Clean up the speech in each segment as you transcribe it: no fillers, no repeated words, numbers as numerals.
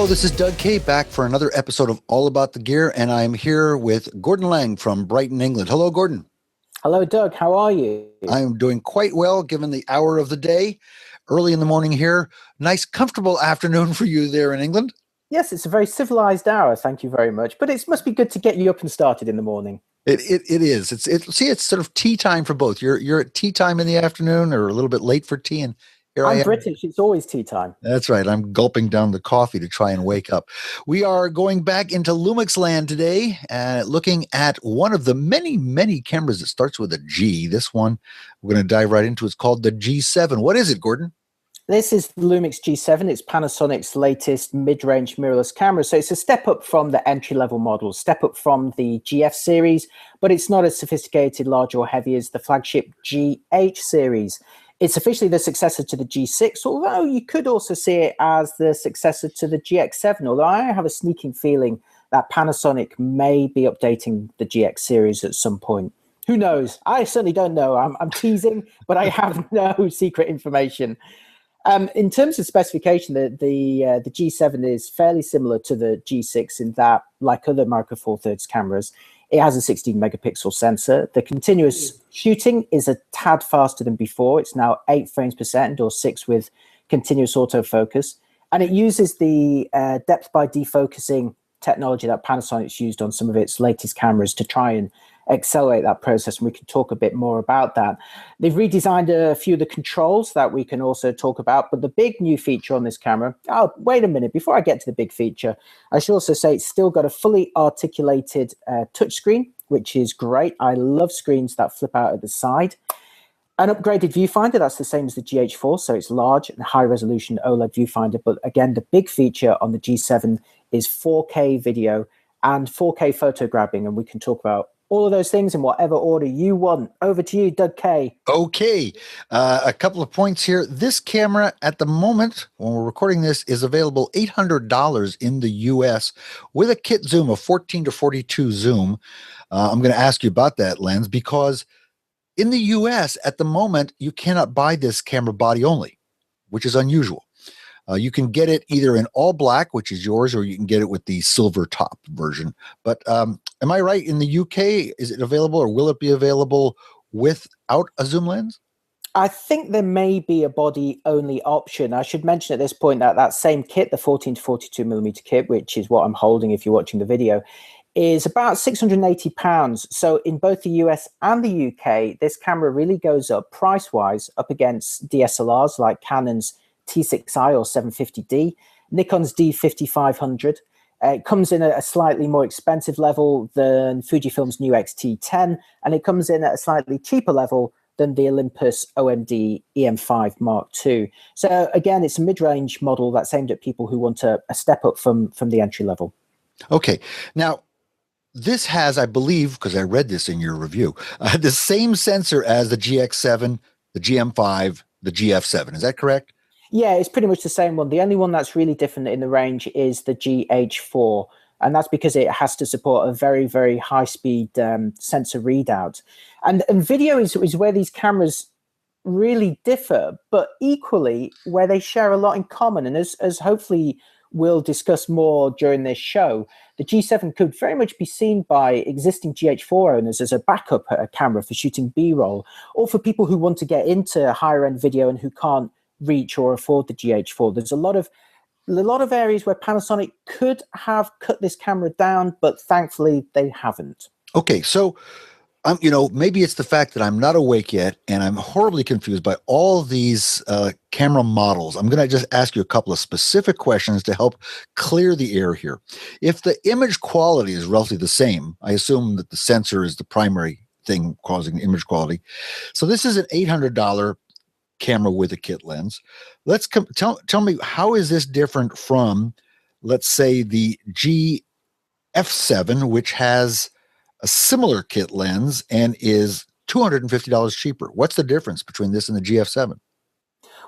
Hello, this is Doug Kay back for another episode of All About the Gear, and I'm here with Gordon Lang from Brighton, England. Hello, Gordon. Hello, Doug. How are you? I'm doing quite well given the hour of the day. Early in the morning here. Nice, comfortable afternoon for you there in England. Yes, it's a very civilized hour. Thank you very much. But it must be good to get you up and started in the morning. It is. It's sort of tea time for both. You're at tea time in the afternoon or a little bit late for tea, and here I am. I'm British. It's always tea time. That's right. I'm gulping down the coffee to try and wake up. We are going back into Lumix land today, looking at one of the many, many cameras that starts with a G. This one we're going to dive right into. It's called the G7. What is it, Gordon? This is the Lumix G7. It's Panasonic's latest mid-range mirrorless camera. So it's a step up from the entry-level model, step up from the GF series, but it's not as sophisticated, large, or heavy as the flagship GH series. It's officially the successor to the G6, although you could also see it as the successor to the GX7, although I have a sneaking feeling that Panasonic may be updating the GX series at some point. Who knows? I certainly don't know. I'm teasing, but I have no secret information. In terms of specification, the G7 is fairly similar to the G6 in that, like other Micro Four Thirds cameras, it has a 16 megapixel sensor. The continuous shooting is a tad faster than before. It's now 8 frames per second or 6 with continuous autofocus. And it uses the depth by defocusing technology that Panasonic's used on some of its latest cameras to try and accelerate that process, and we can talk a bit more about that. They've redesigned a few of the controls that we can also talk about, but the big new feature on this camera, wait a minute, before I get to the big feature, I should also say it's still got a fully articulated touchscreen, which is great. I love screens that flip out at the side. An upgraded viewfinder, that's the same as the GH4, so it's large and high-resolution OLED viewfinder, but again, the big feature on the G7 is 4K video and 4K photo grabbing, and we can talk about all of those things in whatever order you want. Over to you, Doug Kay. Okay. A couple of points here. This camera at the moment, when we're recording this, is available $800 in the US with a kit zoom, a 14 to 42 zoom. I'm going to ask you about that lens because in the US at the moment, you cannot buy this camera body only, which is unusual. You can get it either in all black, which is yours, or you can get it with the silver top version. But am I right? In the UK, is it available or will it be available without a zoom lens? I think there may be a body-only option. I should mention at this point that that same kit, the 14 to 42 millimeter kit, which is what I'm holding if you're watching the video, is about £680. So in both the US and the UK, this camera really goes up price-wise up against DSLRs like Canon's T6i or 750D, Nikon's D5500. It comes in at a slightly more expensive level than Fujifilm's new X-T10, and it comes in at a slightly cheaper level than the Olympus OMD EM5 Mark II. So again, it's a mid-range model that's aimed at people who want a step up from the entry level. Okay. Now, this has, I believe, because I read this in your review, the same sensor as the GX7, the GM5, the GF7. Is that correct? Yeah, it's pretty much the same one. The only one that's really different in the range is the GH4, and that's because it has to support a very, very high-speed sensor readout. And video is where these cameras really differ, but equally where they share a lot in common. And as hopefully we'll discuss more during this show, the G7 could very much be seen by existing GH4 owners as a backup camera for shooting B-roll, or for people who want to get into higher-end video and who can't reach or afford the GH4. There's a lot of areas where Panasonic could have cut this camera down, but thankfully they haven't. Okay, so maybe it's the fact that I'm not awake yet and I'm horribly confused by all these camera models. I'm going to just ask you a couple of specific questions to help clear the air here. If the image quality is roughly the same, I assume that the sensor is the primary thing causing image quality. So this is an $800 camera with a kit lens. Let's tell me, how is this different from, let's say, the GF7, which has a similar kit lens and is $250 cheaper? What's the difference between this and the GF7?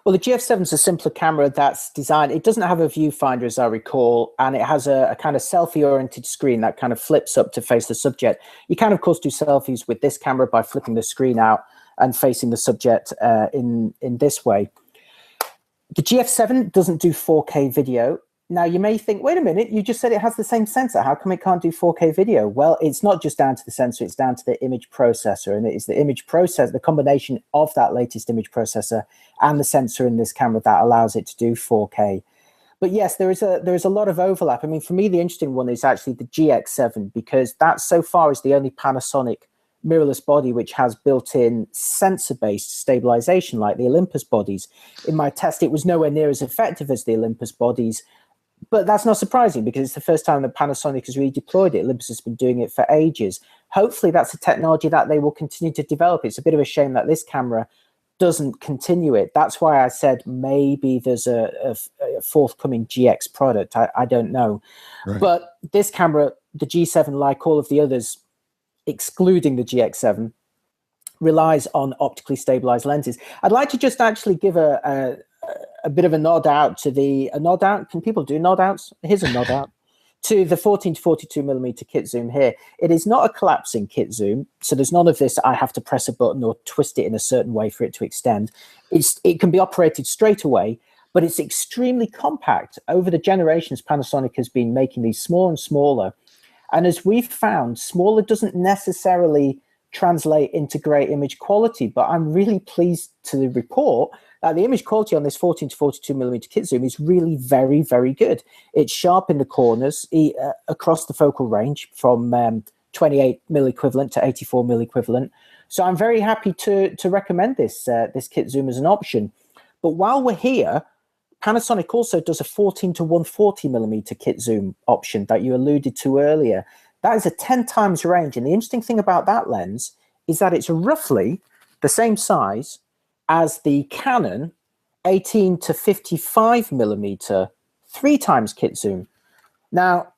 Well, the GF7 is a simpler camera that's designed, it doesn't have a viewfinder, as I recall, and it has a kind of selfie-oriented screen that kind of flips up to face the subject. You can, of course, do selfies with this camera by flipping the screen out and facing the subject in this way. The GF7 doesn't do 4K video. Now, you may think, wait a minute, you just said it has the same sensor. How come it can't do 4K video? Well, it's not just down to the sensor, it's down to the image processor. And it is the image processor, the combination of that latest image processor and the sensor in this camera that allows it to do 4K. But yes, there is a lot of overlap. I mean, for me, the interesting one is actually the GX7, because that so far is the only Panasonic mirrorless body which has built-in sensor-based stabilization like the Olympus bodies. In my test, it was nowhere near as effective as the Olympus bodies. But that's not surprising because it's the first time that Panasonic has really deployed it. Olympus has been doing it for ages. Hopefully, that's a technology that they will continue to develop. It's a bit of a shame that this camera doesn't continue it. That's why I said maybe there's a forthcoming GX product. I don't know. Right. But this camera, the G7, like all of the others, excluding the GX7, relies on optically stabilized lenses. I'd like to just actually give a bit of a nod out to a nod out. Can people do nod outs? Here's a nod out to the 14 to 42 millimeter kit zoom here. It is not a collapsing kit zoom, so there's none of this. I have to press a button or twist it in a certain way for it to extend. It can be operated straight away, but it's extremely compact. Over the generations, Panasonic has been making these smaller and smaller. And as we've found, smaller doesn't necessarily translate into great image quality, but I'm really pleased to report the image quality on this 14 to 42 millimeter kit zoom is really very, very good. It's sharp in the corners across the focal range from 28 mil equivalent to 84 mil equivalent. So I'm very happy to recommend this kit zoom as an option. But while we're here, Panasonic also does a 14 to 140 millimeter kit zoom option that you alluded to earlier. That is a 10 times range. And the interesting thing about that lens is that it's roughly the same size as the Canon 18 to 55 millimeter 3 times kit zoom. Now,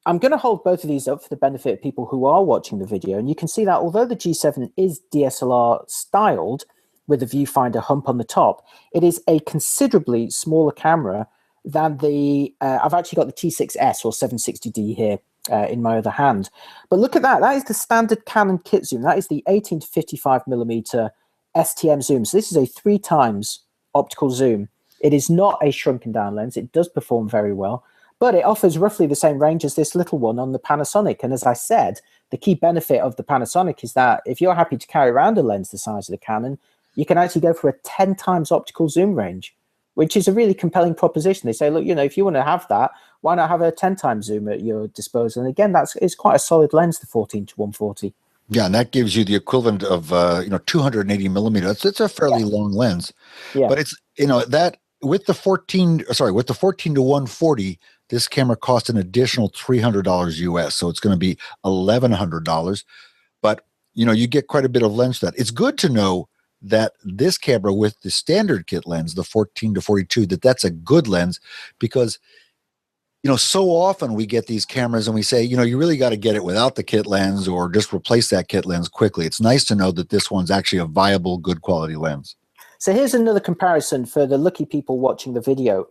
I'm going to hold both of these up for the benefit of people who are watching the video. And you can see that although the G7 is DSLR styled with a viewfinder hump on the top, it is a considerably smaller camera than the, I've actually got the T6S or 760D here in my other hand. But look at that. That is the standard Canon kit zoom. That is the 18 to 55 millimeter STM zoom. So this is a 3 times optical zoom. It is not a shrunken down lens. It does perform very well, but it offers roughly the same range as this little one on the Panasonic. And as I said, the key benefit of the Panasonic is that if you're happy to carry around a lens the size of the Canon, you can actually go for a 10 times optical zoom range, which is a really compelling proposition. They say, look, you know, if you want to have that, why not have a 10 times zoom at your disposal? And again, it's quite a solid lens, the 14 to 140. Yeah, and that gives you the equivalent of 280 millimeters. It's a fairly long lens. Yeah. But it's that with the 14 to 140, this camera costs an additional $300 US. So it's going to be $1,100. But you get quite a bit of lens for that. It's good to know that this camera with the standard kit lens, the 14 to 42, that's a good lens, because so often we get these cameras and we say, you really got to get it without the kit lens or just replace that kit lens quickly. It's nice to know that this one's actually a viable, good quality lens. So here's another comparison for the lucky people watching the video.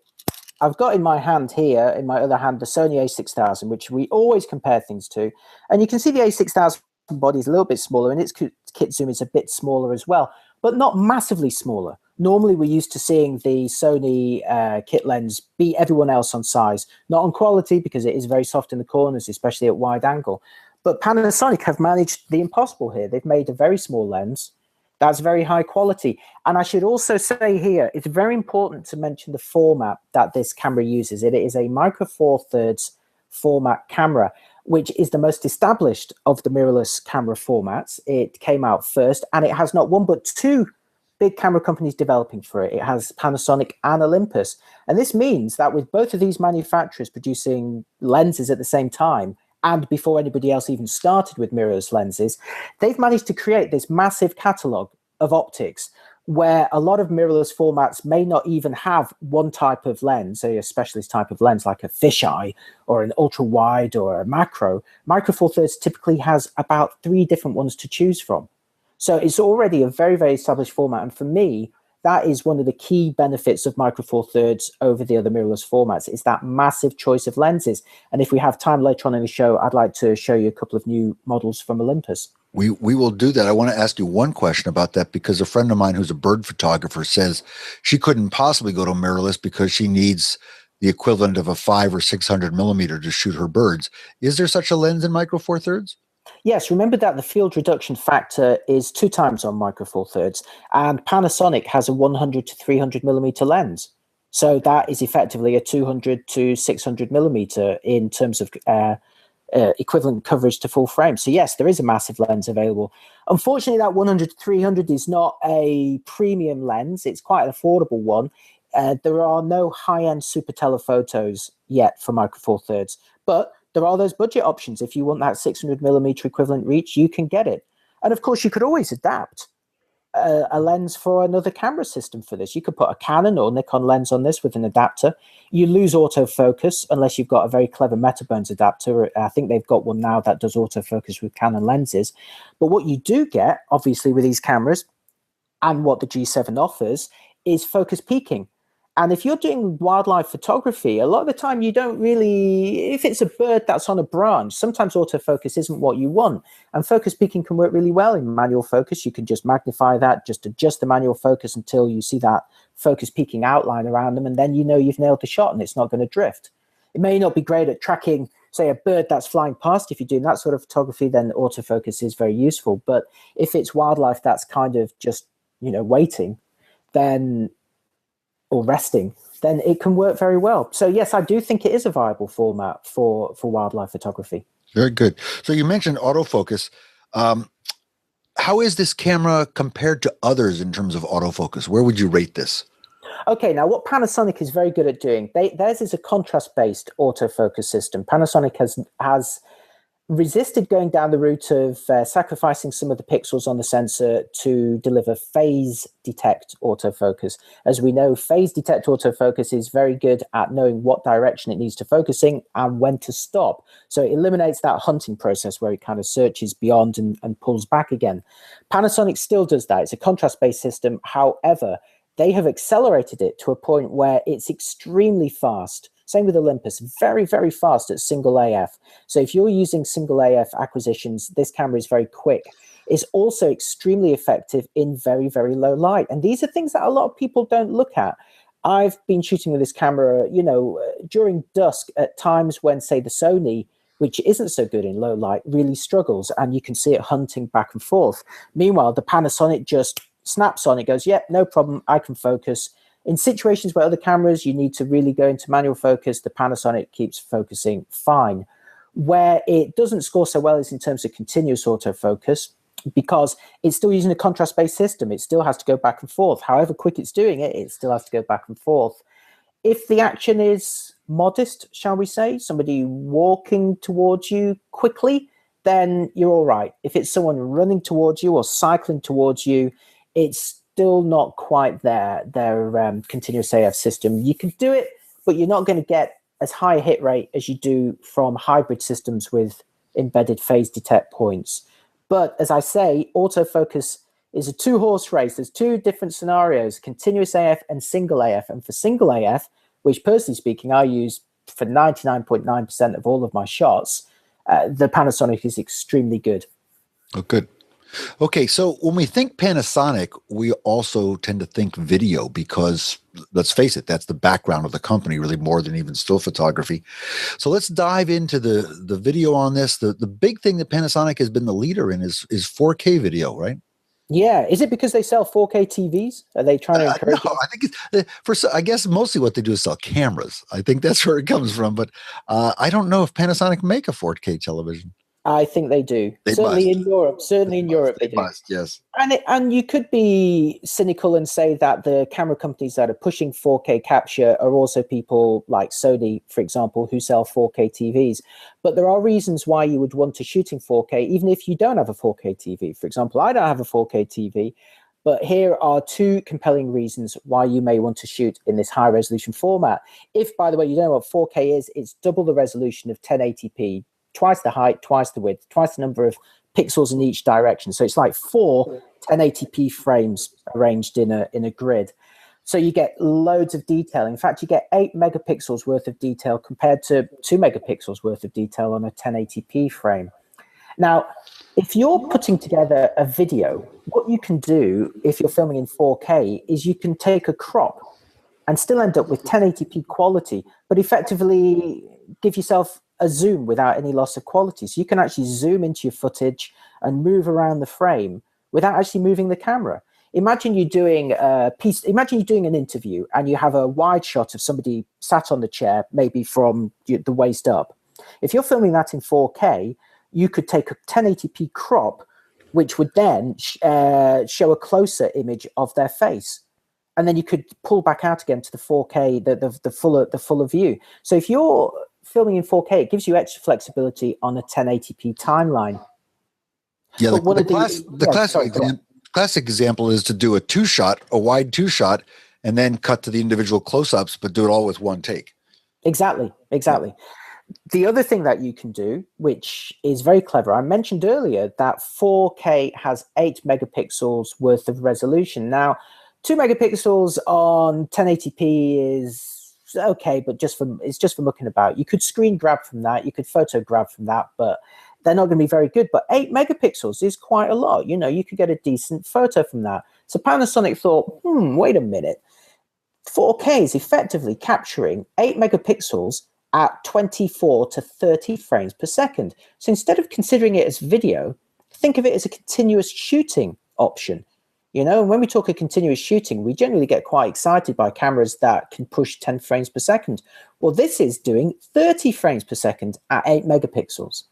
I've got in my hand here, in my other hand, the Sony a6000, which we always compare things to. And you can see the a6000 body is a little bit smaller and its kit zoom is a bit smaller as well, but not massively smaller. Normally, we're used to seeing the Sony kit lens beat everyone else on size, not on quality because it is very soft in the corners, especially at wide angle. But Panasonic have managed the impossible here. They've made a very small lens that's very high quality. And I should also say here, it's very important to mention the format that this camera uses. It is a micro four thirds format camera, which is the most established of the mirrorless camera formats. It came out first, and it has not one but 2 big camera companies developing for it. It has Panasonic and Olympus. And this means that with both of these manufacturers producing lenses at the same time, and before anybody else even started with mirrorless lenses, they've managed to create this massive catalog of optics where a lot of mirrorless formats may not even have one type of lens, say a specialist type of lens like a fisheye or an ultra wide or a macro. Micro Four Thirds typically has about 3 different ones to choose from. So it's already a very, very established format. And for me, that is one of the key benefits of Micro Four Thirds over the other mirrorless formats, is that massive choice of lenses. And if we have time later on in the show, I'd like to show you a couple of new models from Olympus. We will do that. I want to ask you one question about that, because a friend of mine who's a bird photographer says she couldn't possibly go to mirrorless because she needs the equivalent of a 500 or 600 millimeter to shoot her birds. Is there such a lens in Micro Four Thirds? Yes, remember that the field reduction factor is 2 times on Micro Four Thirds, and Panasonic has a 100 to 300 millimeter lens. So that is effectively a 200 to 600 millimeter in terms of equivalent coverage to full frame. So yes, there is a massive lens available. Unfortunately, that 100 to 300 is not a premium lens. It's quite an affordable one. There are no high-end super telephotos yet for Micro Four Thirds, but there are those budget options. If you want that 600 millimeter equivalent reach, you can get it. And of course, you could always adapt a lens for another camera system for this. You could put a Canon or Nikon lens on this with an adapter. You lose autofocus unless you've got a very clever Metabones adapter. I think they've got one now that does autofocus with Canon lenses. But what you do get, obviously, with these cameras and what the G7 offers is focus peaking. And if you're doing wildlife photography, a lot of the time you don't really, if it's a bird that's on a branch, sometimes autofocus isn't what you want. And focus peaking can work really well in manual focus. You can just magnify that, just adjust the manual focus until you see that focus peaking outline around them. And then you know you've nailed the shot and it's not going to drift. It may not be great at tracking, say, a bird that's flying past. If you're doing that sort of photography, then autofocus is very useful. But if it's wildlife that's kind of just, waiting, then or resting, then it can work very well. So yes, I do think it is a viable format for wildlife photography. Very good. So you mentioned autofocus. How is this camera compared to others in terms of autofocus? Where would you rate this? Okay, now what Panasonic is very good at doing, theirs is a contrast-based autofocus system. Panasonic has resisted going down the route of sacrificing some of the pixels on the sensor to deliver phase detect autofocus. As we know, phase detect autofocus is very good at knowing what direction it needs to focus in and when to stop. So it eliminates that hunting process where it kind of searches beyond and pulls back again. Panasonic still does that. It's a contrast-based system. However, they have accelerated it to a point where it's extremely fast. Same with Olympus, very, very fast at single AF. So if you're using single AF acquisitions, this camera is very quick. It's also extremely effective in very, very low light. And these are things that a lot of people don't look at. I've been shooting with this camera, during dusk at times when, say, the Sony, which isn't so good in low light, really struggles. And you can see it hunting back and forth. Meanwhile, the Panasonic just snaps on. It goes, yep, no problem, I can focus. In situations where other cameras, you need to really go into manual focus, the Panasonic keeps focusing fine. Where it doesn't score so well is in terms of continuous autofocus, because it's still using a contrast-based system. It still has to go back and forth. However quick it's doing it, it still has to go back and forth. If the action is modest, shall we say, somebody walking towards you quickly, then you're all right. If it's someone running towards you or cycling towards you, it's still not quite their continuous AF system. You can do it, but you're not going to get as high a hit rate as you do from hybrid systems with embedded phase detect points. But as I say, autofocus is a 2-horse race. There's 2 different scenarios, continuous AF and single AF. And for single AF, which personally speaking, I use for 99.9% of all of my shots, the Panasonic is extremely good. Oh, good. Okay, so when we think Panasonic, we also tend to think video because, let's face it, that's the background of the company, really more than even still photography. So let's dive into the video on this. The big thing that Panasonic has been the leader in is 4K video, right? Yeah. Is it because they sell 4K TVs? Are they trying to encourage No, I think I guess mostly what they do is sell cameras. I think that's where it comes from. But I don't know if Panasonic make a 4K television. I think they do. Certainly in Europe. Certainly in Europe, they do. Must, yes. And you could be cynical and say that the camera companies that are pushing 4K capture are also people like Sony, for example, who sell 4K TVs. But there are reasons why you would want to shoot in 4K, even if you don't have a 4K TV. For example, I don't have a 4K TV, but here are 2 compelling reasons why you may want to shoot in this high resolution format. If, by the way, you don't know what 4K is, it's double the resolution of 1080p. Twice the height, twice the width, twice the number of pixels in each direction. So it's like 4 1080p frames arranged in a grid. So you get loads of detail. In fact, you get 8 megapixels worth of detail compared to 2 megapixels worth of detail on a 1080p frame. Now, if you're putting together a video, what you can do if you're filming in 4K is you can take a crop and still end up with 1080p quality, but effectively give yourself a zoom without any loss of quality. So you can actually zoom into your footage and move around the frame without actually moving the camera. Imagine you're doing an interview and you have a wide shot of somebody sat on the chair, maybe from the waist up. If you're filming that in 4K, you could take a 1080p crop, which would then show a closer image of their face. And then you could pull back out again to the 4K, the fuller view. So if you're filming in 4K, it gives you extra flexibility on a 1080p timeline. Yeah, classic example is to do a wide two shot, and then cut to the individual close-ups, but do it all with one take. Exactly. The other thing that you can do, which is very clever, I mentioned earlier that 4K has 8 megapixels worth of resolution. Now, 2 megapixels on 1080p is okay, but it's just for mucking about. You could screen grab from that, you could photo grab from that, but they're not going to be very good. But 8 megapixels is quite a lot. You could get a decent photo from that. So Panasonic thought, wait a minute. 4K is effectively capturing 8 megapixels at 24 to 30 frames per second. So instead of considering it as video, think of it as a continuous shooting option. And when we talk of continuous shooting, we generally get quite excited by cameras that can push 10 frames per second. Well, this is doing 30 frames per second at 8 megapixels.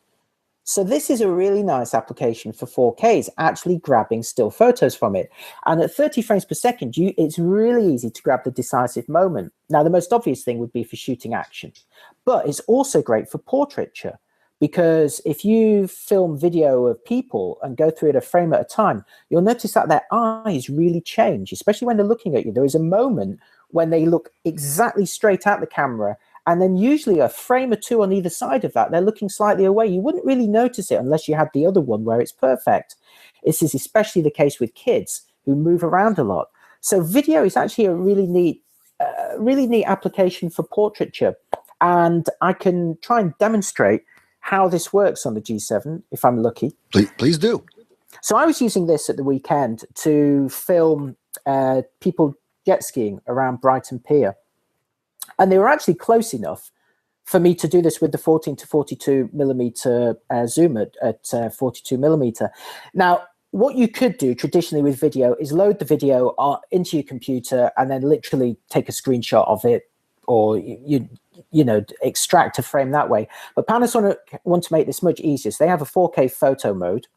So this is a really nice application for 4K. It's actually grabbing still photos from it. And at 30 frames per second, it's really easy to grab the decisive moment. Now, the most obvious thing would be for shooting action. But it's also great for portraiture, because if you film video of people and go through it a frame at a time, you'll notice that their eyes really change, especially when they're looking at you. There is a moment when they look exactly straight at the camera, and then usually a frame or two on either side of that, they're looking slightly away. You wouldn't really notice it unless you had the other one where it's perfect. This is especially the case with kids who move around a lot. So video is actually a really neat application for portraiture. And I can try and demonstrate how this works on the G7 if I'm lucky. Please do. So I was using this at the weekend to film people jet skiing around Brighton Pier. And they were actually close enough for me to do this with the 14 to 42 millimeter zoom at 42 millimeter. Now, what you could do traditionally with video is load the video into your computer and then literally take a screenshot of it, or extract a frame that way. But Panasonic want to make this much easier. So they have a 4K photo mode.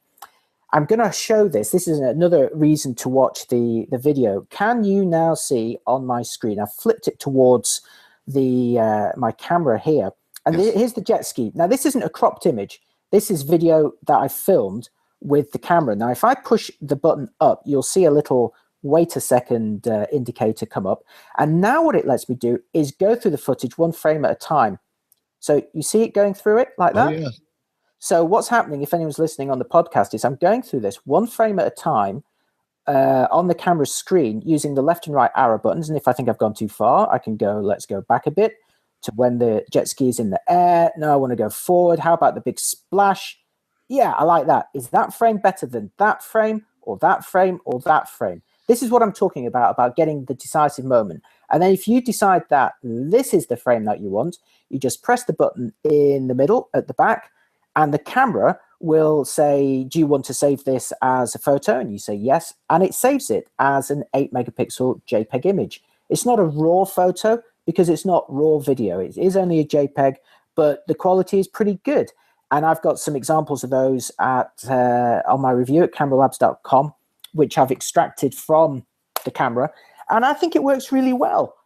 I'm going to show this. This is another reason to watch the video. Can you now see on my screen? I've flipped it towards my camera here. And yes. Here's the jet ski. Now, this isn't a cropped image. This is video that I filmed with the camera. Now, if I push the button up, you'll see a little wait a second indicator come up. And now what it lets me do is go through the footage one frame at a time. So you see it going through it like that? Yeah. So what's happening, if anyone's listening on the podcast, is I'm going through this one frame at a time on the camera screen using the left and right arrow buttons. And if I think I've gone too far, I can let's go back a bit to when the jet ski is in the air. No, I want to go forward. How about the big splash? Yeah, I like that. Is that frame better than that frame or that frame or that frame? This is what I'm talking about getting the decisive moment. And then if you decide that this is the frame that you want, you just press the button in the middle at the back, and the camera will say, do you want to save this as a photo? And you say yes, and it saves it as an 8 megapixel JPEG image. It's not a RAW photo because it's not RAW video. It is only a JPEG, but the quality is pretty good. And I've got some examples of those on my review at cameralabs.com, which I've extracted from the camera. And I think it works really well.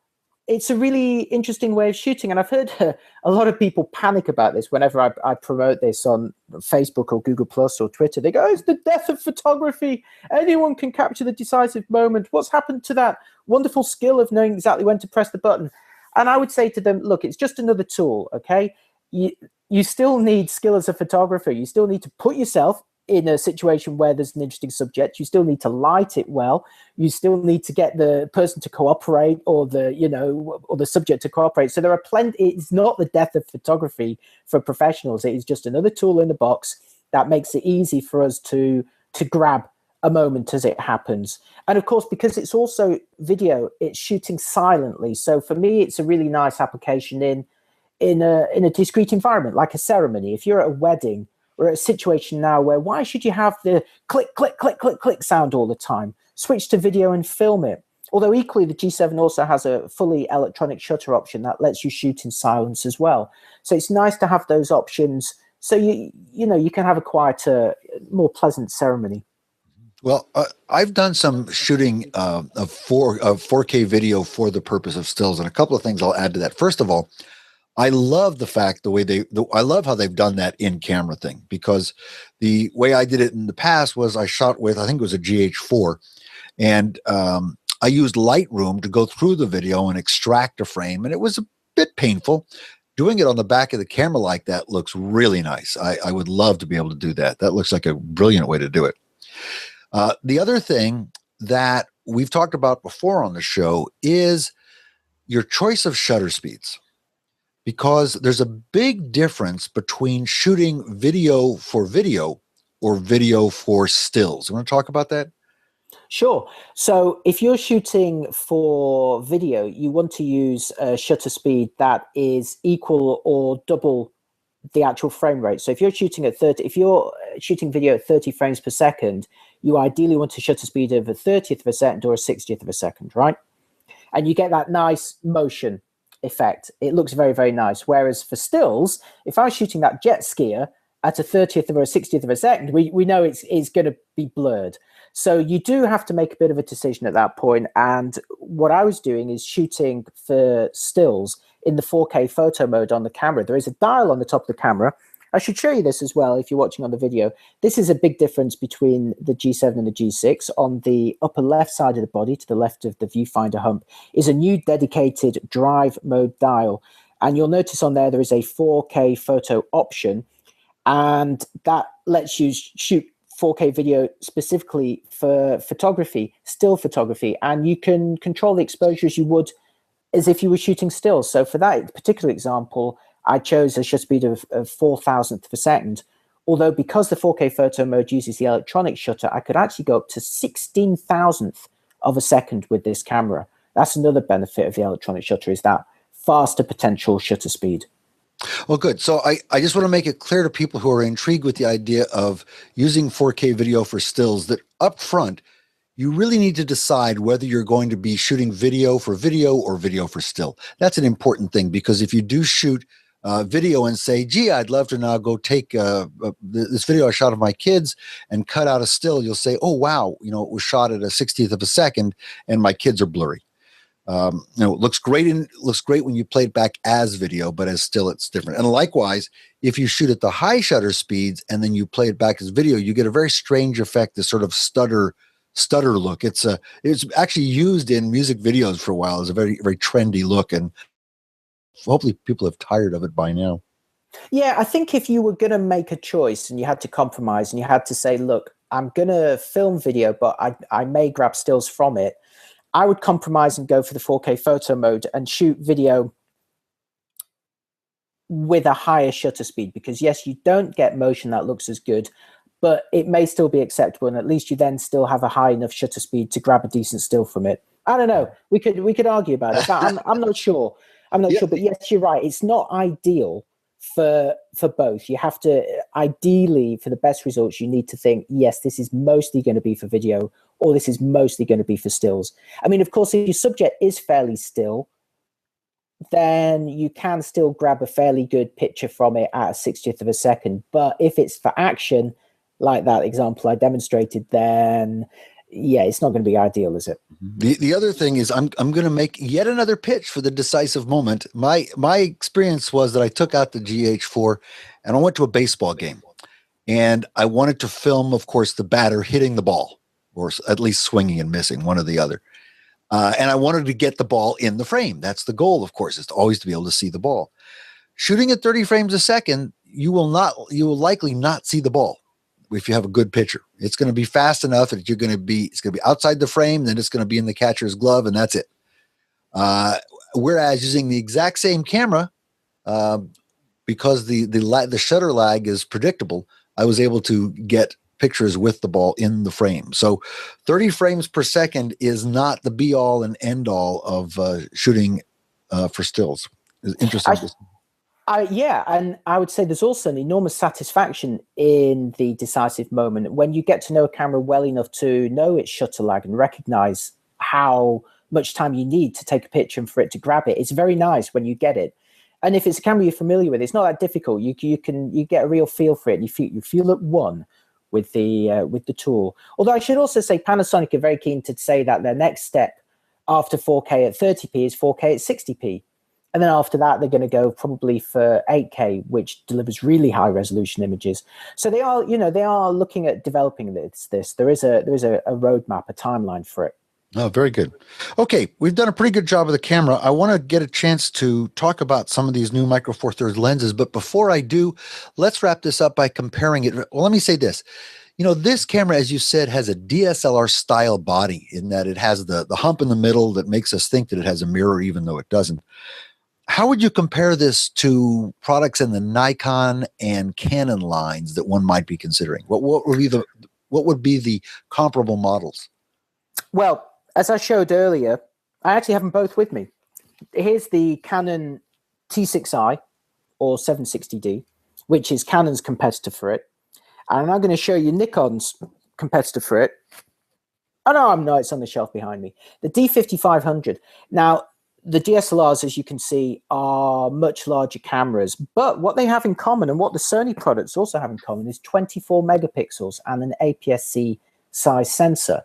It's a really interesting way of shooting. And I've heard a lot of people panic about this whenever I promote this on Facebook or Google Plus or Twitter. They go, it's the death of photography. Anyone can capture the decisive moment. What's happened to that wonderful skill of knowing exactly when to press the button? And I would say to them, look, it's just another tool, okay? You still need skill as a photographer. You still need to put yourself in a situation where there's an interesting subject. You still need to light it well. You still need to get the person to cooperate, or the subject to cooperate. So there are plenty. It's not the death of photography for professionals. It is just another tool in the box that makes it easy for us to grab a moment as it happens. And of course, because it's also video, it's shooting silently. So for me, it's a really nice application in a discrete environment, like a ceremony. If you're at a wedding or at a situation now where why should you have the click, click, click, click, click sound all the time? Switch to video and film it. Although equally, the G7 also has a fully electronic shutter option that lets you shoot in silence as well. So it's nice to have those options. So you can have a quieter, more pleasant ceremony. Well, I've done some shooting of 4K video for the purpose of stills, and a couple of things I'll add to that. First of all, I love the fact I love how they've done that in camera thing, because the way I did it in the past was I shot with, I think it was a GH4, and I used Lightroom to go through the video and extract a frame, and it was a bit painful. Doing it on the back of the camera like that looks really nice. I would love to be able to do that. That looks like a brilliant way to do it. The other thing that we've talked about before on the show is your choice of shutter speeds, because there's a big difference between shooting video for video or video for stills. You want to talk about that? Sure. So if you're shooting for video, you want to use a shutter speed that is equal or double the actual frame rate. So if you're shooting video at 30 frames per second, you ideally want a shutter speed of a 30th of a second or a 60th of a second, right? And you get that nice motion effect. It looks very, very nice. Whereas for stills, if I was shooting that jet skier at a 30th or a 60th of a second, we know it's going to be blurred. So you do have to make a bit of a decision at that point. And what I was doing is shooting for stills in the 4K photo mode on the camera. There is a dial on the top of the camera. I should show you this as well if you're watching on the video. This is a big difference between the G7 and the G6. On the upper left side of the body, to the left of the viewfinder hump, is a new dedicated drive mode dial. And you'll notice on there is a 4K photo option, and that lets you shoot 4K video specifically for photography, still photography, and you can control the exposure as you would as if you were shooting stills. So for that particular example, I chose a shutter speed of 4,000th of a second, although because the 4K photo mode uses the electronic shutter, I could actually go up to 16,000th of a second with this camera. That's another benefit of the electronic shutter, is that faster potential shutter speed. Well, good. So I just want to make it clear to people who are intrigued with the idea of using 4K video for stills that up front, you really need to decide whether you're going to be shooting video or video for still. That's an important thing, because if you do shoot video and say, gee, I'd love to now go take this video I shot of my kids and cut out a still, you'll say, oh, wow, it was shot at a 60th of a second and my kids are blurry. It looks great when you play it back as video, but as still, it's different. And likewise, if you shoot at the high shutter speeds and then you play it back as video, you get a very strange effect, this sort of stutter look. It's actually used in music videos for a while as a very, very trendy look, and hopefully people have tired of it by now. Yeah, I think if you were going to make a choice and you had to compromise and you had to say, look, I'm going to film video, but I may grab stills from it, I would compromise and go for the 4K photo mode and shoot video with a higher shutter speed, because yes, you don't get motion that looks as good, but it may still be acceptable, and at least you then still have a high enough shutter speed to grab a decent still from it. I don't know. We could argue about it. I'm not sure. I'm not sure, but yes, you're right. It's not ideal for both. You have to, ideally, for the best results, you need to think, yes, this is mostly going to be for video, or this is mostly going to be for stills. I mean, of course, if your subject is fairly still, then you can still grab a fairly good picture from it at a 60th of a second. But if it's for action, like that example I demonstrated, then yeah, it's not going to be ideal, is it? The other thing is I'm going to make yet another pitch for the decisive moment. My experience was that I took out the GH4 and I went to a baseball game, and I wanted to film, of course, the batter hitting the ball, or at least swinging and missing, one or the other. And I wanted to get the ball in the frame. That's the goal, of course, is to always to be able to see the ball. Shooting at 30 frames a second, you will likely not see the ball. If you have a good pitcher, it's going to be fast enough that it's going to be outside the frame, then it's going to be in the catcher's glove, and that's it. Whereas using the exact same camera, because the shutter lag is predictable, I was able to get pictures with the ball in the frame. So 30 frames per second is not the be all and end all of shooting for stills. It's interesting. Yeah, and I would say there's also an enormous satisfaction in the decisive moment when you get to know a camera well enough to know its shutter lag and recognize how much time you need to take a picture and for it to grab it. It's very nice when you get it. And if it's a camera you're familiar with, it's not that difficult. You get a real feel for it, and you feel at one with the tool. Although I should also say Panasonic are very keen to say that their next step after 4K at 30p is 4K at 60p. And then after that, they're going to go probably for 8K, which delivers really high resolution images. So they are looking at developing this. There is a roadmap, a timeline for it. Oh, very good. Okay, we've done a pretty good job of the camera. I want to get a chance to talk about some of these new Micro Four Thirds lenses, but before I do, let's wrap this up by comparing it. Well, let me say this. This camera, as you said, has a DSLR style body in that it has the hump in the middle that makes us think that it has a mirror, even though it doesn't. How would you compare this to products in the Nikon and Canon lines that one might be considering? What would be the comparable models? Well, as I showed earlier, I actually have them both with me. Here's the Canon T6i or 760D, which is Canon's competitor for it. And I'm going to show you Nikon's competitor for it. Oh, no, I'm not. It's on the shelf behind me. The D5500. Now, the DSLRs, as you can see, are much larger cameras. But what they have in common, and what the Sony products also have in common, is 24 megapixels and an APS-C size sensor.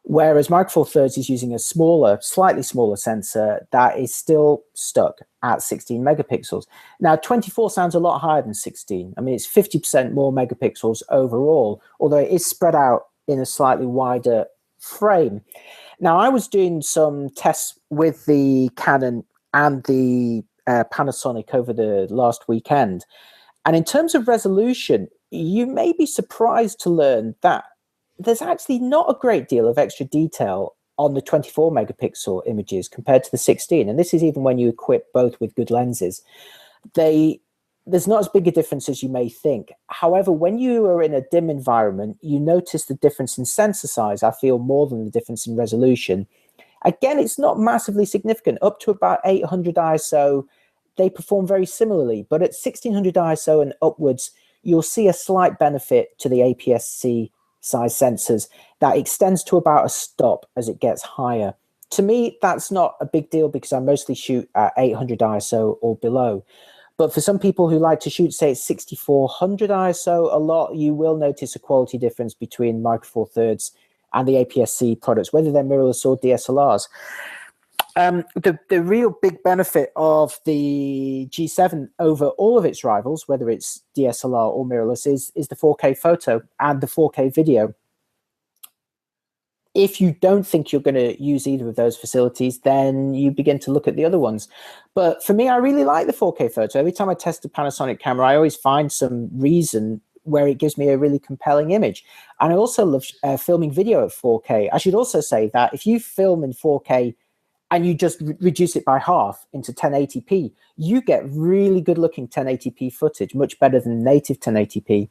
Whereas Micro Four Thirds is using a slightly smaller sensor that is still stuck at 16 megapixels. Now, 24 sounds a lot higher than 16. I mean, it's 50% more megapixels overall, although it is spread out in a slightly wider frame. Now, I was doing some tests with the Canon and the Panasonic over the last weekend. And in terms of resolution, you may be surprised to learn that there's actually not a great deal of extra detail on the 24 megapixel images compared to the 16. And this is even when you equip both with good lenses. There's not as big a difference as you may think. However, when you are in a dim environment, you notice the difference in sensor size, I feel, more than the difference in resolution. Again, it's not massively significant. Up to about 800 ISO, they perform very similarly. But at 1600 ISO and upwards, you'll see a slight benefit to the APS-C size sensors that extends to about a stop as it gets higher. To me, that's not a big deal because I mostly shoot at 800 ISO or below. But for some people who like to shoot, say, at 6400 ISO a lot, you will notice a quality difference between Micro Four Thirds and the APS-C products, whether they're mirrorless or DSLRs. The real big benefit of the G7 over all of its rivals, whether it's DSLR or mirrorless, is the 4K photo and the 4K video. If you don't think you're going to use either of those facilities, then you begin to look at the other ones. But for me, I really like the 4K photo. Every time I test a Panasonic camera, I always find some reason where it gives me a really compelling image. And I also love filming video at 4K. I should also say that if you film in 4K and you just reduce it by half into 1080p, you get really good looking 1080p footage, much better than native 1080p.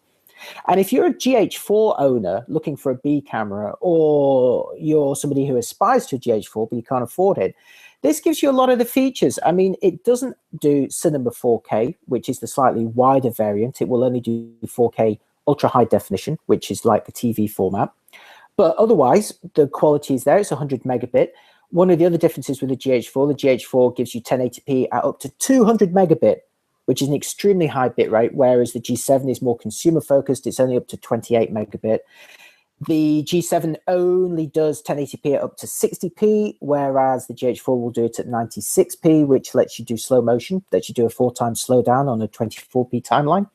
And if you're a GH4 owner looking for a B camera, or you're somebody who aspires to a GH4 but you can't afford it, this gives you a lot of the features. I mean, it doesn't do Cinema 4K, which is the slightly wider variant. It will only do 4K ultra high definition, which is like the TV format. But otherwise, the quality is there. It's 100 megabit. One of the other differences with the GH4 gives you 1080p at up to 200 megabit, which is an extremely high bit rate, whereas the G7 is more consumer focused. It's only up to 28 megabit. The G7 only does 1080p at up to 60p, whereas the GH4 will do it at 96p, which lets you do slow motion, lets you do a 4x slowdown on a 24p timeline.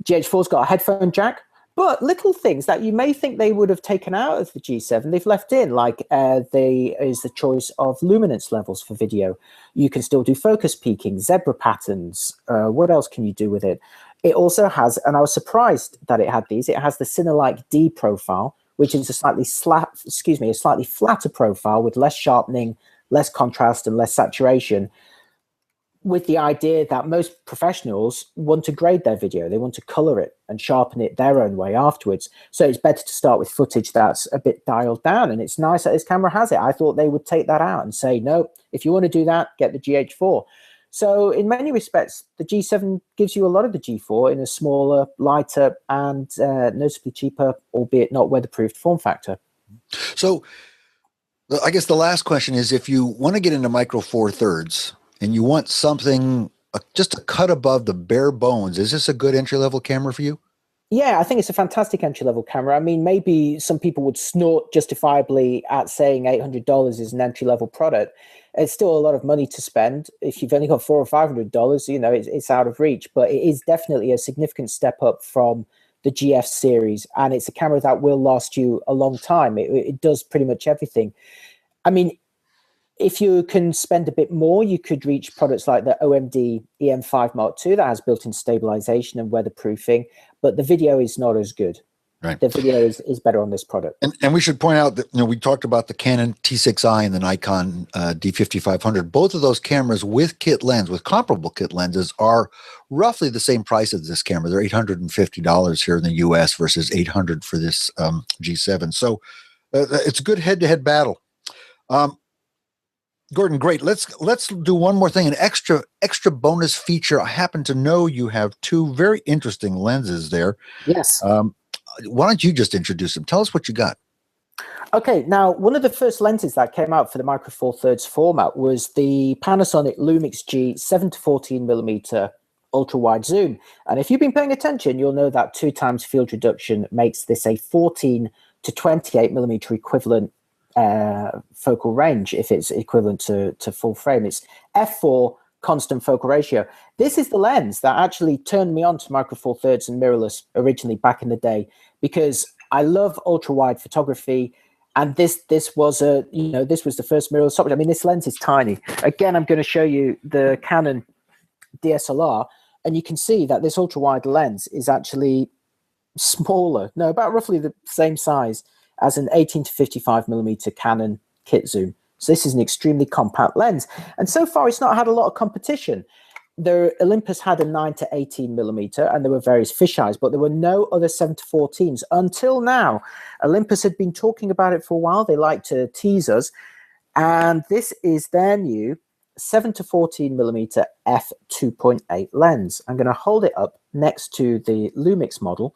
GH4's got a headphone jack, but little things that you may think they would have taken out of the G7, they've left in, like there is the choice of luminance levels for video. You can still do focus peaking, zebra patterns. What else can you do with it? It also has, and I was surprised that it had these, it has the Cinelike D profile, which is a slightly flatter profile with less sharpening, less contrast, and less saturation. with the idea that most professionals want to grade their video. They want to color it and sharpen it their own way afterwards. So it's better to start with footage that's a bit dialed down. And it's nice that this camera has it. I thought they would take that out and say, no, if you want to do that, get the GH4. So in many respects, the G7 gives you a lot of the G4 in a smaller, lighter, and noticeably cheaper, albeit not weatherproofed form factor. So I guess the last question is, if you want to get into Micro Four Thirds and you want something just a cut above the bare bones, is this a good entry-level camera for you? Yeah, I think it's a fantastic entry-level camera. I mean, maybe some people would snort justifiably at saying $800 is an entry-level product. It's still a lot of money to spend. If you've only got $400 or $500, you know, it's out of reach. But it is definitely a significant step up from the GF series, and it's a camera that will last you a long time. It does pretty much everything. I mean, if you can spend a bit more, you could reach products like the OMD EM5 Mark II that has built-in stabilization and weatherproofing, but the video is not as good. Right. The video is better on this product. And we should point out that, you know, we talked about the Canon T6i and the Nikon D5500. Both of those cameras with kit lens, with comparable kit lenses, are roughly the same price as this camera. They're $850 here in the US versus $800 for this G7. So it's a good head-to-head battle. Gordon, great. Let's do one more thing, an extra bonus feature. I happen to know you have two very interesting lenses there. Yes. Why don't you just introduce them? Tell us what you got. Okay, now one of the first lenses that came out for the Micro Four Thirds format was the Panasonic Lumix G7 to 14 millimeter ultra wide zoom. And if you've been paying attention, you'll know that 2 times field reduction makes this a 14 to 28 millimeter equivalent focal range if it's equivalent to full frame. It's f4 constant focal ratio. This is the lens that actually turned me on to Micro Four Thirds and mirrorless originally back in the day, because I love ultra wide photography, and this was the first mirrorless option. I mean, this lens is tiny. Again, I'm going to show you the Canon DSLR, and you can see that this ultra wide lens is actually smaller, about roughly the same size as an 18 to 55 millimeter Canon kit zoom. So this is an extremely compact lens. And so far, it's not had a lot of competition. The Olympus had a 9 to 18 millimeter, and there were various fisheyes, but there were no other 7 to 14s until now. Olympus had been talking about it for a while. They like to tease us. And this is their new 7 to 14 millimeter f2.8 lens. I'm going to hold it up next to the Lumix model.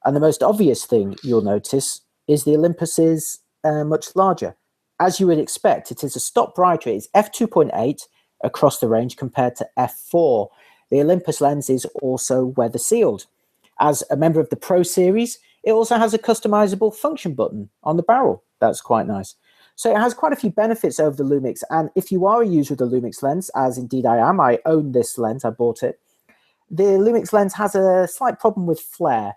And the most obvious thing you'll notice is the Olympus is much larger. As you would expect, it is a stop brighter. It's f2.8 across the range compared to f4. The Olympus lens is also weather sealed. As a member of the Pro series, it also has a customizable function button on the barrel. That's quite nice. So it has quite a few benefits over the Lumix. And if you are a user of the Lumix lens, as indeed I am, I own this lens, I bought it. The Lumix lens has a slight problem with flare,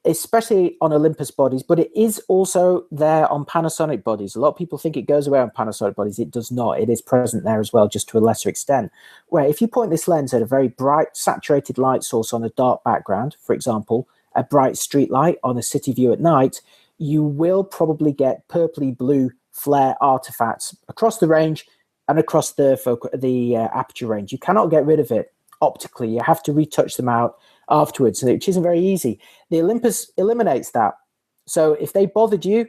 especially on Olympus bodies, but it is also there on Panasonic bodies. A lot of people think it goes away on Panasonic bodies. It does not. It is present there as well, just to a lesser extent. Where if you point this lens at a very bright, saturated light source on a dark background, for example, a bright street light on a city view at night, you will probably get purpley blue flare artifacts across the range and across the aperture range. You cannot get rid of it optically. You have to retouch them out afterwards, which isn't very easy. The Olympus eliminates that. So if they bothered you,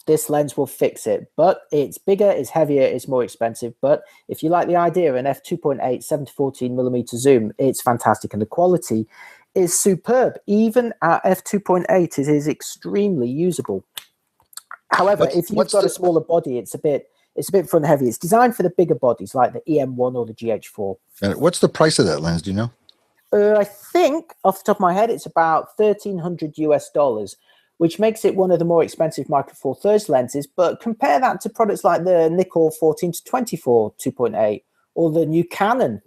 this lens will fix it. But it's bigger, it's heavier, it's more expensive. But if you like the idea of an f2.8 7 to 14 millimeter zoom, it's fantastic. And the quality is superb. Even at f2.8, it is extremely usable. However, if you've got a smaller body, it's a bit front heavy. It's designed for the bigger bodies like the EM1 or the GH4. What's the price of that lens? Do you know? I think off the top of my head, it's about $1,300, which makes it one of the more expensive Micro Four Thirds lenses. But compare that to products like the Nikkor 14 to 24 2.8 or the new Canon,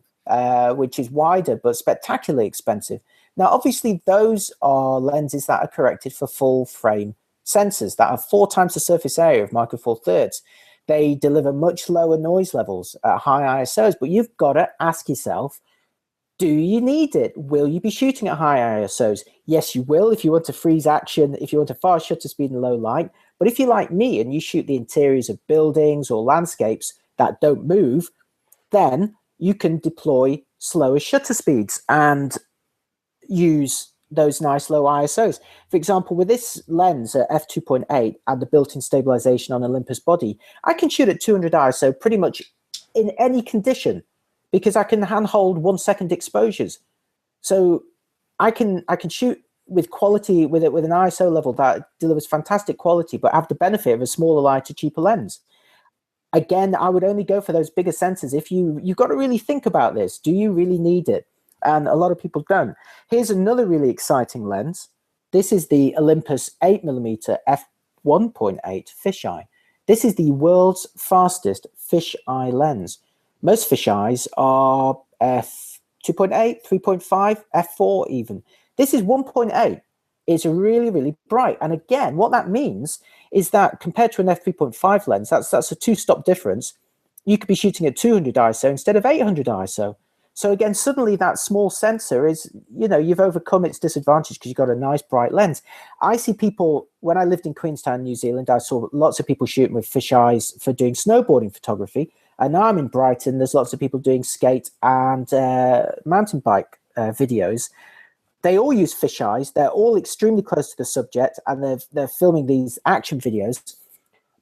which is wider but spectacularly expensive. Now, obviously, those are lenses that are corrected for full frame sensors that have 4 times the surface area of Micro Four Thirds. They deliver much lower noise levels at high ISOs, but you've got to ask yourself, do you need it? Will you be shooting at high ISOs? Yes, you will if you want to freeze action, if you want a fast shutter speed and low light. But if you're like me and you shoot the interiors of buildings or landscapes that don't move, then you can deploy slower shutter speeds and use those nice low ISOs. For example, with this lens at f2.8 and the built-in stabilization on Olympus body, I can shoot at 200 ISO pretty much in any condition because I can handhold 1 second exposures. So I can shoot with quality with an ISO level that delivers fantastic quality, but have the benefit of a smaller, lighter, cheaper lens. Again, I would only go for those bigger sensors. If you've got to really think about this. Do you really need it? And a lot of people don't. Here's another really exciting lens. This is the Olympus 8mm f1.8 fisheye. This is the world's fastest fisheye lens. Most fisheyes are f2.8, 3.5, f4 even. This is 1.8. It's really, really bright. And again, what that means is that compared to an f3.5 lens, that's a 2-stop difference. You could be shooting at 200 ISO instead of 800 ISO. So again, suddenly that small sensor is, you've overcome its disadvantage because you've got a nice bright lens. I see people, when I lived in Queenstown, New Zealand, I saw lots of people shooting with fisheyes for doing snowboarding photography. And now I'm in Brighton, there's lots of people doing skate and mountain bike videos. They all use fisheyes. They're all extremely close to the subject, and they're filming these action videos.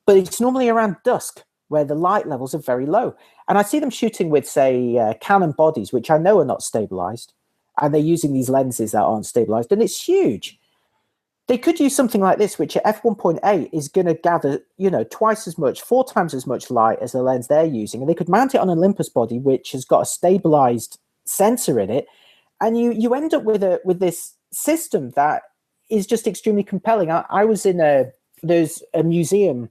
But it's normally around dusk, where the light levels are very low. And I see them shooting with, say, Canon bodies, which I know are not stabilized, and they're using these lenses that aren't stabilized, and it's huge. They could use something like this, which at f1.8 is going to gather, twice as much, 4 times as much light as the lens they're using, and they could mount it on an Olympus body, which has got a stabilized sensor in it, and you end up with this system that is just extremely compelling. I was there's a museum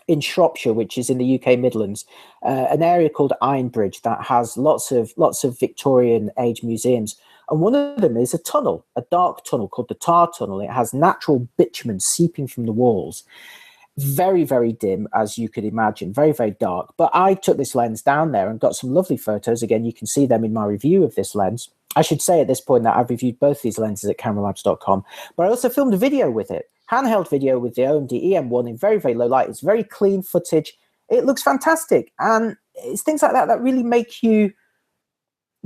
in Shropshire, which is in the UK Midlands, an area called Ironbridge that has lots of Victorian age museums. And one of them is a tunnel, a dark tunnel called the Tar Tunnel. It has natural bitumen seeping from the walls. Very, very dim, as you could imagine, very, very dark. But I took this lens down there and got some lovely photos. Again, you can see them in my review of this lens. I should say at this point that I've reviewed both these lenses at cameralabs.com, but I also filmed a video with it, handheld video with the OMD EM1 in very, very low light. It's very clean footage. It looks fantastic. And it's things like that that really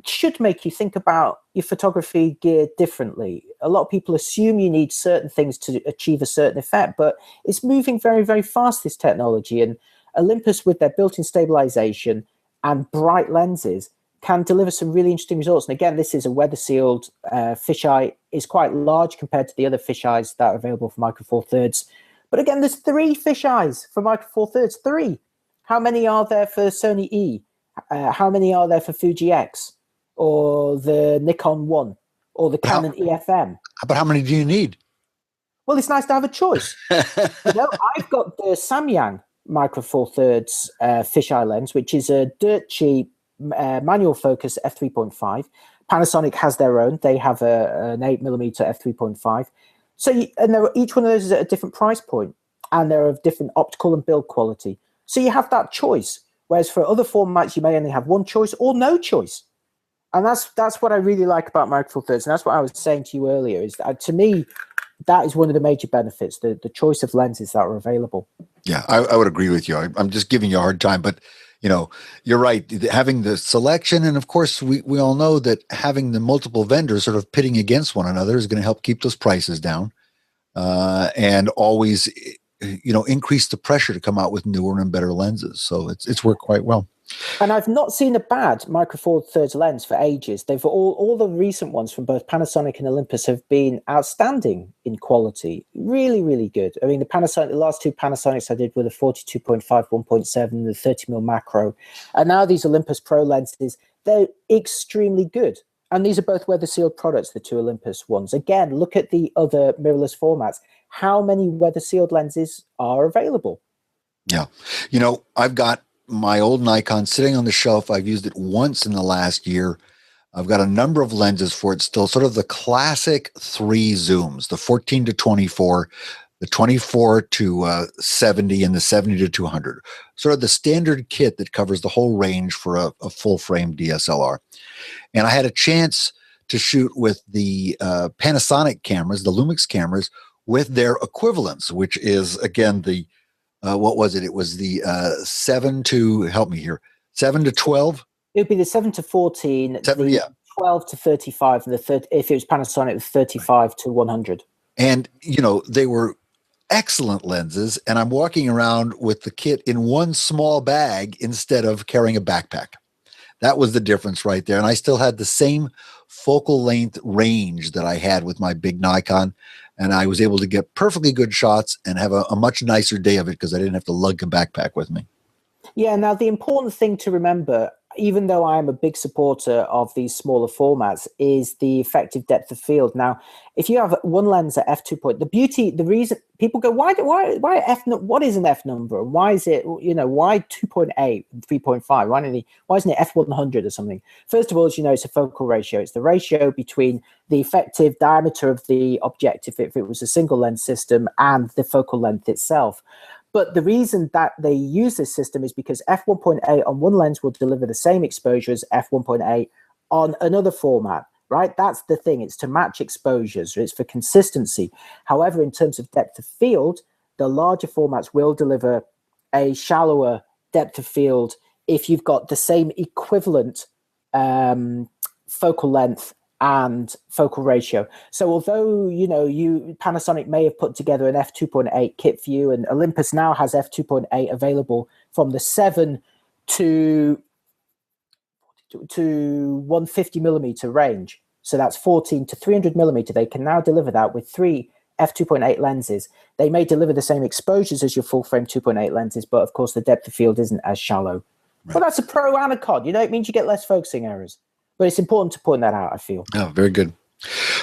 should make you think about your photography gear differently. A lot of people assume you need certain things to achieve a certain effect, but it's moving very, very fast, this technology. And Olympus, with their built-in stabilization and bright lenses, can deliver some really interesting results. And again, this is a weather-sealed fisheye. It's quite large compared to the other fisheyes that are available for Micro Four Thirds. But again, there's 3 fisheyes for Micro Four Thirds. 3. How many are there for Sony E? How many are there for Fuji X? Or the Nikon 1? Or the Canon EFM? But how many do you need? Well, it's nice to have a choice. I've got the Samyang Micro Four Thirds fisheye lens, which is a dirt cheap manual focus f3.5. Panasonic has their own. They have an 8mm f3.5. So, each one of those is at a different price point, and they're of different optical and build quality. So you have that choice. Whereas for other formats, you may only have one choice or no choice. And that's what I really like about Micro Four Thirds. And that's what I was saying to you earlier, is that to me, that is one of the major benefits, the choice of lenses that are available. Yeah, I would agree with you. I'm just giving you a hard time, but you're right. Having the selection, and of course, we all know that having the multiple vendors sort of pitting against one another is going to help keep those prices down, and always, increase the pressure to come out with newer and better lenses. So it's worked quite well. And I've not seen a bad Micro Four Thirds lens for ages. They've all the recent ones from both Panasonic and Olympus have been outstanding in quality. Really, really good. I mean, the last 2 Panasonics I did were the 42.5 1.7, the 30mm macro. And now these Olympus Pro lenses, they're extremely good. And these are both weather sealed products, the 2 Olympus ones. Again, look at the other mirrorless formats. How many weather sealed lenses are available? Yeah. I've got my old Nikon sitting on the shelf. I've used it once in the last year. I've got a number of lenses for it still, sort of the classic 3 zooms, the 14 to 24, the 24 to 70, and the 70 to 200, sort of the standard kit that covers the whole range for a full frame DSLR. And I had a chance to shoot with the Panasonic cameras, the Lumix cameras, with their equivalents, which is, again, what was it? It was the 7 to 12 It would be the 7 to 14, the 12 to 35, and the if it was Panasonic, the 35 to 100. And, they were excellent lenses. And I'm walking around with the kit in one small bag instead of carrying a backpack. That was the difference right there. And I still had the same focal length range that I had with my big Nikon. And I was able to get perfectly good shots and have a much nicer day of it because I didn't have to lug a backpack with me. Yeah, now the important thing to remember, even though I am a big supporter of these smaller formats, is the effective depth of field. Now, if you have one lens at f2 the reason people go, why f? What is an f number? And why is it, why 2.8, 3.5? Why isn't it f100 or something? First of all, as you know, it's a focal ratio. It's the ratio between the effective diameter of the objective, if it was a single lens system, and the focal length itself. But the reason that they use this system is because f1.8 on one lens will deliver the same exposure as f1.8 on another format, right? That's the thing. It's to match exposures. It's for consistency. However, in terms of depth of field, the larger formats will deliver a shallower depth of field if you've got the same equivalent focal length and focal ratio. So although, Panasonic may have put together an f2.8 Kitview, and Olympus now has f2.8 available from the 7 to 150 millimeter range. So that's 14 to 300 millimeter. They can now deliver that with 3 f2.8 lenses. They may deliver the same exposures as your full frame 2.8 lenses, but of course the depth of field isn't as shallow. Right. But that's a pro and a con. It means you get less focusing errors. But it's important to point that out, I feel. Oh, very good.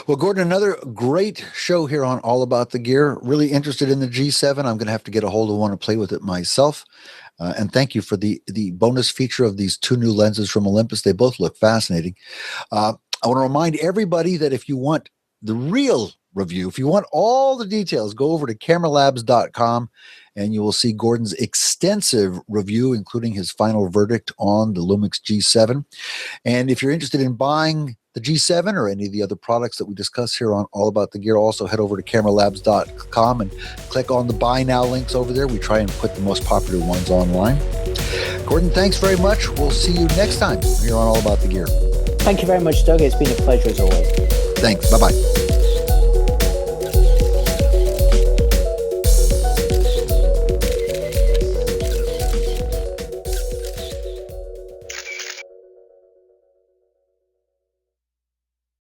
Well, Gordon, another great show here on All About the Gear. Really interested in the G7. I'm going to have to get a hold of one to play with it myself. And thank you for the bonus feature of these 2 new lenses from Olympus. They both look fascinating. I want to remind everybody that if you want the real review, if you want all the details, go over to cameralabs.com and you will see Gordon's extensive review, including his final verdict on the Lumix G7. And if you're interested in buying the G7 or any of the other products that we discuss here on All About the Gear, also head over to cameralabs.com and click on the buy now links over there. We try and put the most popular ones online. Gordon, thanks very much. We'll see you next time here on All About the Gear. Thank you very much, Doug. It's been a pleasure as always. Thanks. Bye-bye.